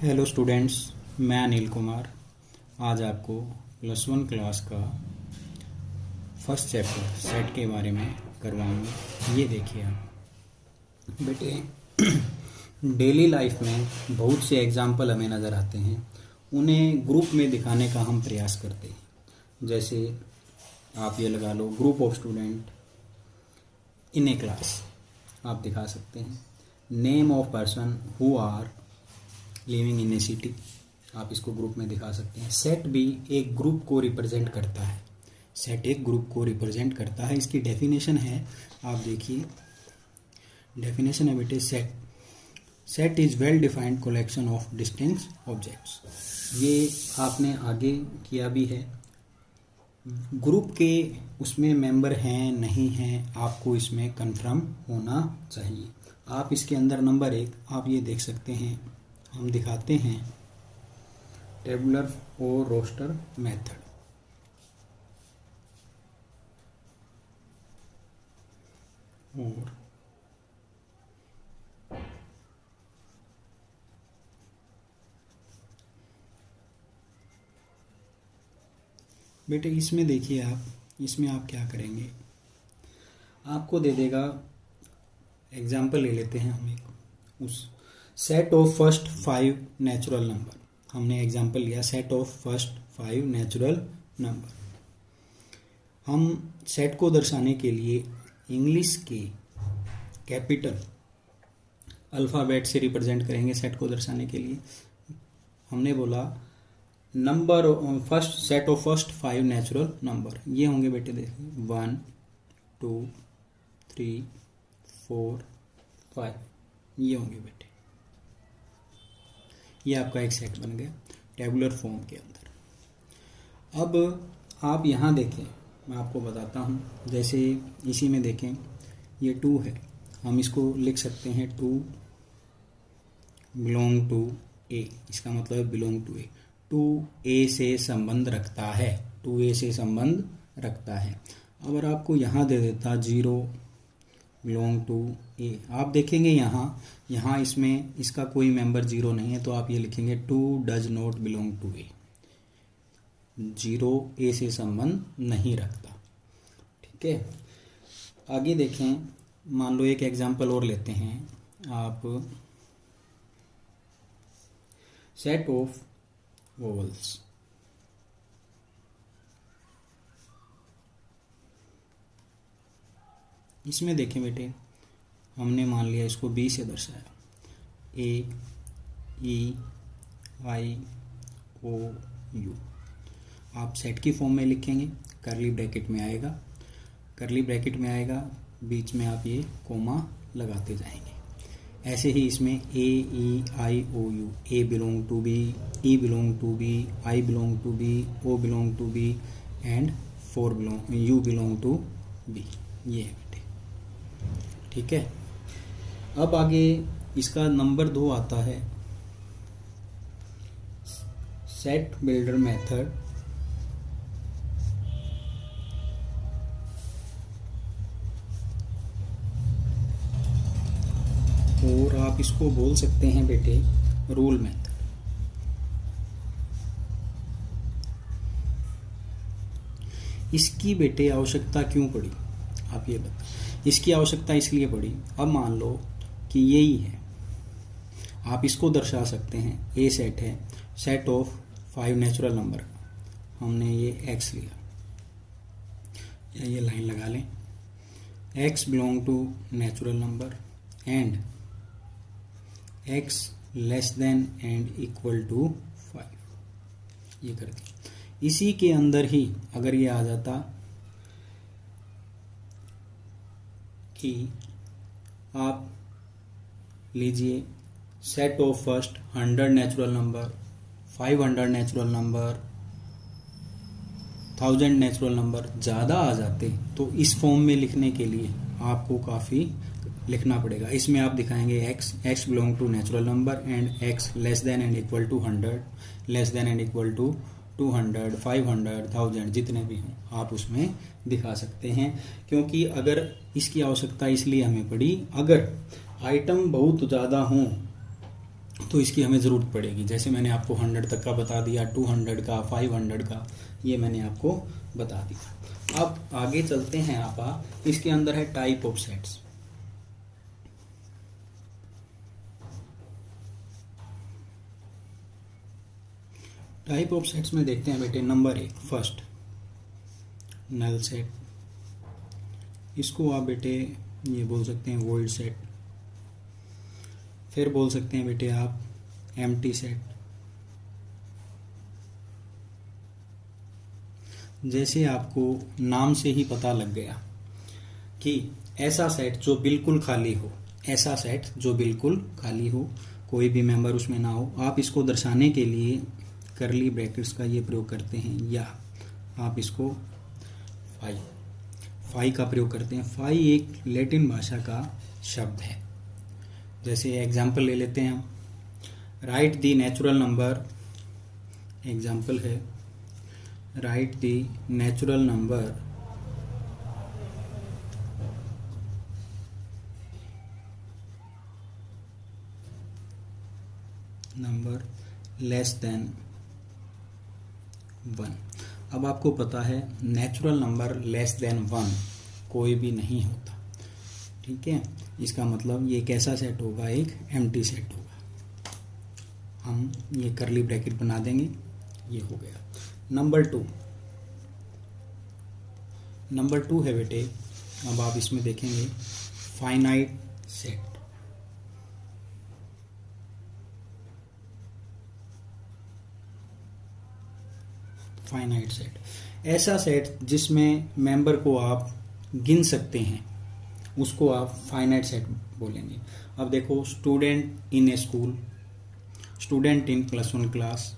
Hello students, मैं अनिल कुमार आज आपको +1 क्लास का फर्स्ट चैप्टर सेट के बारे में करवाऊंगा। ये देखिए आप बेटे, डेली लाइफ में बहुत से एग्जाम्पल हमें नज़र आते हैं, उन्हें ग्रुप में दिखाने का हम प्रयास करते हैं। जैसे आप ये लगा लो, group of student in a class आप दिखा सकते हैं। Name of person who are living in a city, आप इसको ग्रुप में दिखा सकते हैं। सेट भी एक ग्रुप को रिप्रेजेंट करता है। सेट एक ग्रुप को रिप्रेजेंट करता है। इसकी डेफिनेशन है, आप देखिए, डेफिनेशन है बेटे, set is well defined collection of distinct objects. ये आपने आगे किया भी है। ग्रुप के उसमें मेंबर हैं नहीं हैं, आपको इसमें कंफर्म होना चाहिए। आप इसके अंदर नंबर 1 आप ये देख सकते हैं, हम दिखाते हैं टेबुलर और रोस्टर मेथड। और बेटे इसमें देखिए आप, इसमें आप क्या करेंगे, आपको दे देगा, एग्जाम्पल ले लेते हैं हम एक, उस set of first 5 natural number. हमने एग्जाम्पल लिया set of first 5 natural number. हम सेट को दर्शाने के लिए इंग्लिश के कैपिटल अल्फ़ाबेट से रिप्रेजेंट करेंगे। सेट को दर्शाने के लिए हमने बोला number first, set of first 5 natural number, ये होंगे बेटे, देखिए 1 2 3 4 5, ये होंगे बेटे। ये आपका एक सेट बन गया टेबुलर फॉर्म के अंदर। अब आप यहाँ देखें, मैं आपको बताता हूँ, जैसे इसी में देखें, ये 2 है, हम इसको लिख सकते हैं 2 बिलोंग टू ए, इसका मतलब बिलोंग टू ए। 2 ए से संबंध रखता है, 2 ए से संबंध रखता है। अगर आपको यहाँ दे देता 0 बिलोंग टू ए, आप देखेंगे यहाँ इसमें इसका कोई मेंबर 0 नहीं है, तो आप ये लिखेंगे 2 डज नॉट बिलोंग टू ए। 0 ए से संबंध नहीं रखता। ठीक है, आगे देखें, मान लो एक एग्जांपल और लेते हैं आप, सेट ऑफ वोवल्स। इसमें देखें बेटे, हमने मान लिया इसको बी से दर्शाया, ए ई आई ओ यू। आप सेट की फॉर्म में लिखेंगे, करली ब्रैकेट में आएगा, करली ब्रैकेट में आएगा, बीच में आप ये कोमा लगाते जाएंगे। ऐसे ही इसमें A E I O U, A belong to B, E belong to B, I belong to B, O belong to B and U belong to B, ये है बेटे। ठीक है, अब आगे इसका नंबर 2 आता है सेट बिल्डर मेथड। और आप इसको बोल सकते हैं बेटे रूल मेथड। इसकी बेटे आवश्यकता क्यों पड़ी, आप ये बताओ। इसकी आवश्यकता इसलिए पड़ी, अब मान लो कि यही है, आप इसको दर्शा सकते हैं। ए सेट है, सेट ऑफ 5 नेचुरल नंबर, हमने ये एक्स लिया, या ये लाइन लगा लें, X belong to natural number and X less than and equal to 5, ये कर दिया। इसी के अंदर ही अगर ये आ जाता कि आप लीजिए set of first 100 natural number, 500 natural number, 1000 natural number, ज़्यादा आ जाते तो इस फॉर्म में लिखने के लिए आपको काफ़ी लिखना पड़ेगा। इसमें आप दिखाएंगे X belong to natural number and X less than and equal to 100, less than and equal to 200, 500, 1000, जितने भी हों आप उसमें दिखा सकते हैं। क्योंकि अगर इसकी आवश्यकता इसलिए हमें पड़ी, अगर आइटम बहुत ज़्यादा हों तो इसकी हमें ज़रूरत पड़ेगी। जैसे मैंने आपको 100 तक का बता दिया, 200 का, 500 का, ये मैंने आपको बता दिया। अब आगे चलते हैं आप इसके अंदर है type of sets. Type of sets में देखते हैं बेटे, नंबर 1 फर्स्ट नल सेट। इसको आप बेटे ये बोल सकते हैं वॉइड सेट। फिर बोल सकते हैं बेटे आप एम्प्टी सेट। जैसे आपको नाम से ही पता लग गया कि ऐसा सेट जो बिल्कुल खाली हो, ऐसा सेट जो बिल्कुल खाली हो, कोई भी मेंबर उसमें ना हो, आप इसको दर्शाने के लिए करली ब्रैकेट्स का ये प्रयोग करते हैं, या आप इसको फाई का प्रयोग करते हैं। फाई एक लैटिन भाषा का शब्द है। जैसे एग्जाम्पल ले लेते हैं हम, write the natural number. Example है write the natural number less than 1। अब आपको पता है नेचुरल नंबर लेस देन 1 कोई भी नहीं होता, ठीक है। इसका मतलब ये कैसा सेट होगा, एक एम्प्टी सेट होगा। हम ये करली ब्रैकेट बना देंगे, ये हो गया। नंबर टू है बेटे, अब आप इसमें देखेंगे फाइनाइट सेट। फाइनाइट सेट ऐसा सेट जिसमें मेंबर को आप गिन सकते हैं, उसको आप फाइनाइट सेट बोलेंगे। अब देखो, student in A school, student in +1 class,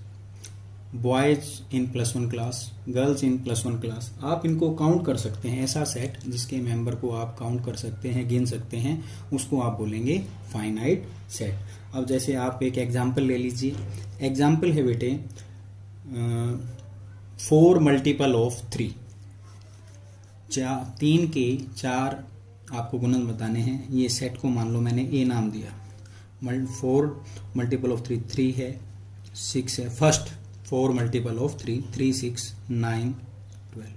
boys in +1 class, girls in +1 class, आप इनको काउंट कर सकते हैं। ऐसा सेट जिसके मेंबर को आप काउंट कर सकते हैं, गिन सकते हैं, उसको आप बोलेंगे फाइनाइट सेट। अब जैसे आप एक एग्जाम्पल ले लीजिए। एग्जाम्पल है बेटे 4 मल्टीपल ऑफ 3, 3 के 4 आपको गुणन बताने हैं। ये सेट को मान लो मैंने ए नाम दिया। 4 मल्टीपल ऑफ 3 है, 6 है। फर्स्ट 4 मल्टीपल ऑफ 3, 3 6 9 12,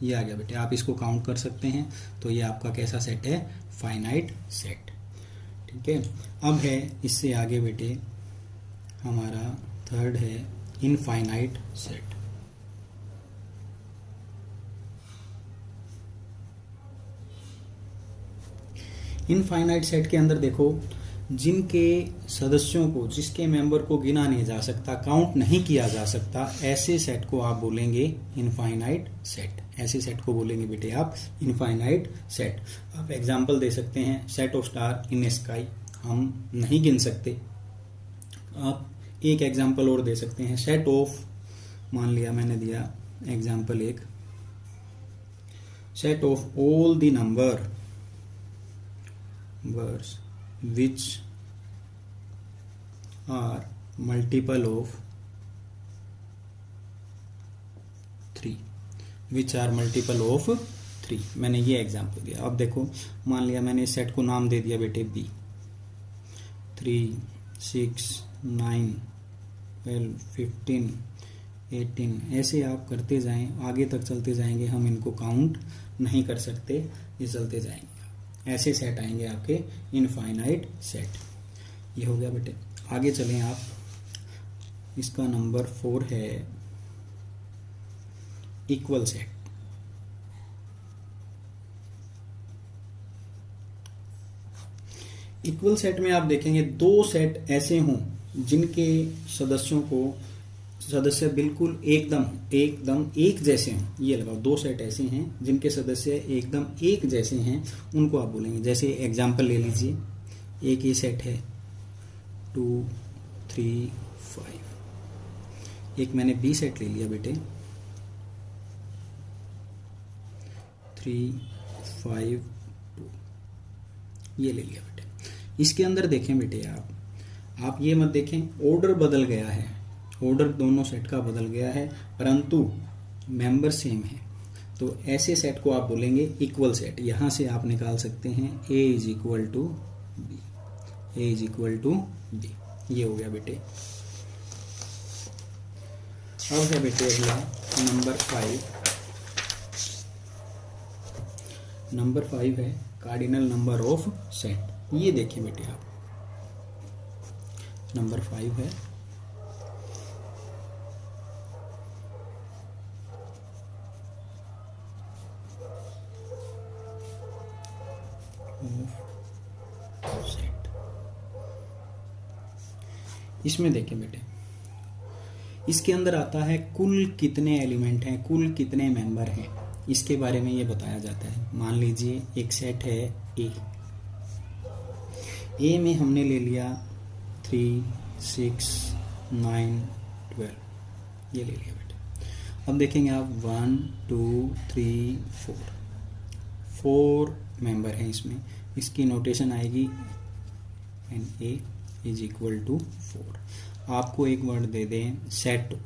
ये आ गया बेटे। आप इसको काउंट कर सकते हैं। तो ये आपका कैसा सेट है, फाइनाइट सेट, ठीक है। अब है इससे आगे बेटे हमारा थर्ड है इनफाइनाइट सेट। इनफाइनाइट सेट के अंदर देखो, जिनके सदस्यों को, जिसके मेंबर को गिना नहीं जा सकता, काउंट नहीं किया जा सकता, ऐसे सेट को आप बोलेंगे इनफाइनाइट सेट। ऐसे सेट को बोलेंगे बेटे आप इनफाइनाइट सेट। आप एग्जांपल दे सकते हैं, set of star in sky, हम नहीं गिन सकते। आप एक एग्जांपल और दे सकते हैं, सेट ऑफ, मान लिया मैंने दिया एग्जांपल एक, set of all the number which are multiple of 3, which are multiple of 3। मैंने ये एग्जांपल दिया। अब देखो, मान लिया मैंने इस सेट को नाम दे दिया बेटे बी। 3 6 9 12 15 18, ऐसे आप करते जाएं, आगे तक चलते जाएंगे। हम इनको काउंट नहीं कर सकते, ये चलते जाएंगे। ऐसे सेट आएंगे आपके इनफाइनाइट सेट। ये हो गया बेटे। आगे चलें आप, इसका नंबर 4 है इक्वल सेट। इक्वल सेट में आप देखेंगे 2 सेट ऐसे हों जिनके सदस्य बिल्कुल एकदम एक जैसे हों। ये लगाओ, 2 सेट ऐसे हैं जिनके सदस्य एकदम एक जैसे हैं, उनको आप बोलेंगे। जैसे एग्जांपल ले लीजिए, एक ये सेट है 2 3 5। एक मैंने बी सेट ले लिया बेटे 3 5 2, ये ले लिया बेटे। इसके अंदर देखें बेटे, आप ये मत देखें ऑर्डर बदल गया है, ऑर्डर दोनों सेट का बदल गया है, परंतु मेंबर सेम है। तो ऐसे सेट को आप बोलेंगे इक्वल सेट। यहां से आप निकाल सकते हैं A is equal to B, A is equal to B. ये हो गया बेटे। अब है बेटे अगला नंबर 5। नंबर 5 है कार्डिनल नंबर ऑफ सेट। ये देखिए बेटे आप, नंबर 5 है सेट। इसमें देखिए बेटे, इसके अंदर आता है कुल कितने एलिमेंट हैं, कुल कितने मेंबर हैं, इसके बारे में ये बताया जाता है। मान लीजिए एक सेट है ए में हमने ले लिया 3, 6, 9, 12, ये ले लिया बेटे। अब देखेंगे आप 1, 2, 3, 4 मेंबर हैं इसमें। इसकी नोटेशन आएगी NA = 4। आपको एक वर्ड दे दें सेट,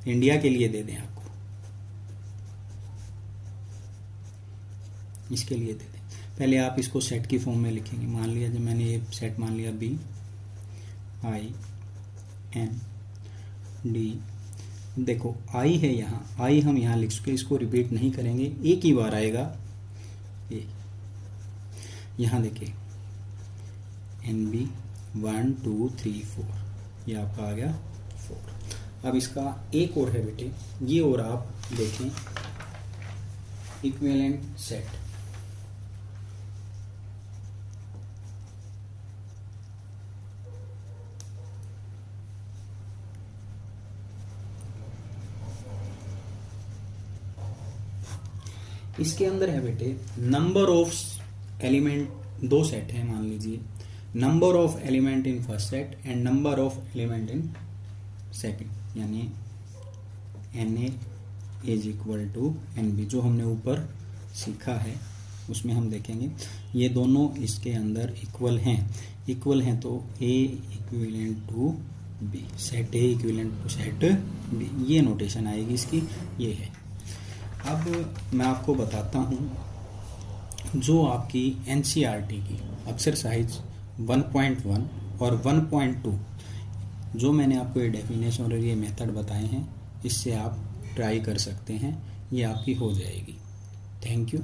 इंडिया के लिए दे दें, आपको इसके लिए दे दें। पहले आप इसको सेट की फॉर्म में लिखेंगे। मान लिया जब मैंने ये सेट मान लिया BIND, देखो आई है यहाँ, आई हम यहाँ लिख चुके, इसको रिपीट नहीं करेंगे, एक ही बार आएगा ये। यहाँ देखिए NB 1, 2, 3, 4, ये आपका आ गया 4। अब इसका एक और है बेटे, ये और आप देखें इक्विवेलेंट सेट। इसके अंदर है बेटे नंबर ऑफ एलिमेंट, 2 सेट है मान लीजिए, number of element in first set and number of element in second, यानी NA = NB, जो हमने ऊपर सीखा है उसमें हम देखेंगे ये दोनों इसके अंदर इक्वल हैं तो A = B, set A = set B, ये नोटेशन आएगी इसकी, ये है। अब मैं आपको बताता हूँ जो आपकी NCERT की एक्सरसाइज 1.1 और 1.2, जो मैंने आपको ये डेफिनेशन और ये मेथड बताए हैं, इससे आप ट्राई कर सकते हैं, ये आपकी हो जाएगी। Thank you.